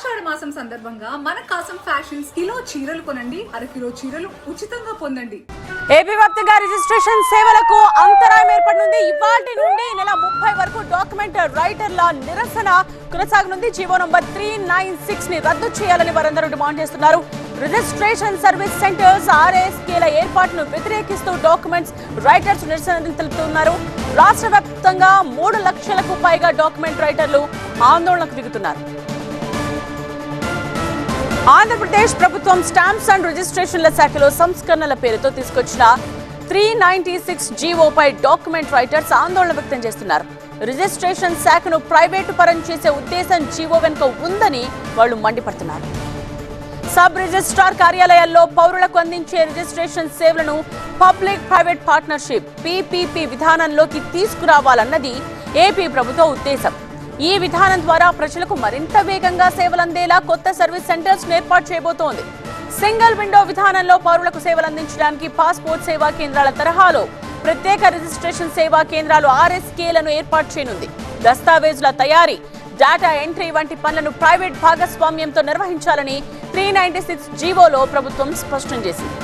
ఆషాఢ మాసం సందర్భంగా మన కాసం ఫ్యాషన్స్ కిలో చీరలు కొనండి, అరకిలో చీరలు ఉచితంగా పొందండి. ఏపీ వ్యాప్తంగా రిజిస్ట్రేషన్ సేవలకు అంతరాయం ఏర్పడనుంది. ఇవాల్టి నుండి నెల 30 వరకు డాక్యుమెంట్ రైటర్ల నిరసన కొనసాగనుంది. జీవో నంబర్ 396 ని రద్దు చేయాలని వారందరూ డిమాండ్ చేస్తున్నారు. రిజిస్ట్రేషన్ సర్వీస్ సెంటర్స్ ఆర్ఎస్కేల ఏర్పాటును వ్యతిరేకిస్తూ డాక్యుమెంట్స్ రైటర్స్ నిరసన తెలుపుతున్నారు. రాష్ట్ర వ్యాప్తంగా 3 లక్షలకు పైగా డాక్యుమెంట్ రైటర్లు ఆందోళనకు దిగుతున్నారు. ఆంధ్రప్రదేశ్ ప్రభుత్వం స్టాంప్స్ అండ్ రిజిస్ట్రేషన్ల శాఖలో సంస్కరణల పేరుతో తీసుకొచ్చిన 396 జీవోపై డాక్యుమెంట్ రైటర్స్ ఆందోళన వ్యక్తం చేస్తున్నారు. రిజిస్ట్రేషన్ శాఖను ప్రైవేటు పరం చేసే ఉద్దేశం జీవో వెనుక ఉందని వాళ్ళు మండిపడుతున్నారు. సబ్ రిజిస్ట్రార్ కార్యాలయాల్లో పౌరులకు అందించే రిజిస్ట్రేషన్ సేవలను పబ్లిక్ ప్రైవేట్ పార్ట్నర్షిప్ పీపీపీ విధానంలోకి తీసుకురావాలన్నది ఏపీ ప్రభుత్వ ఉద్దేశం. ఈ విధానం ద్వారా ప్రజలకు మరింత వేగంగా సేవలు అందేలా కొత్త సర్వీస్ సెంటర్స్ ఏర్పాటు చేయబోతోంది. సింగిల్ విండో విధానంలో పౌరులకు సేవలు అందించడానికి పాస్పోర్ట్ సేవా కేంద్రాల తరహాలో ప్రత్యేక రిజిస్ట్రేషన్ సేవా కేంద్రాలు ఆర్ఎస్కేలను ఏర్పాటు చేయనుంది. దస్తావేజుల తయారీ, డేటా ఎంట్రీ వంటి పనులను ప్రైవేట్ భాగస్వామ్యంతో నిర్వహించాలని 396 జీవోలో ప్రభుత్వం స్పష్టం చేసింది.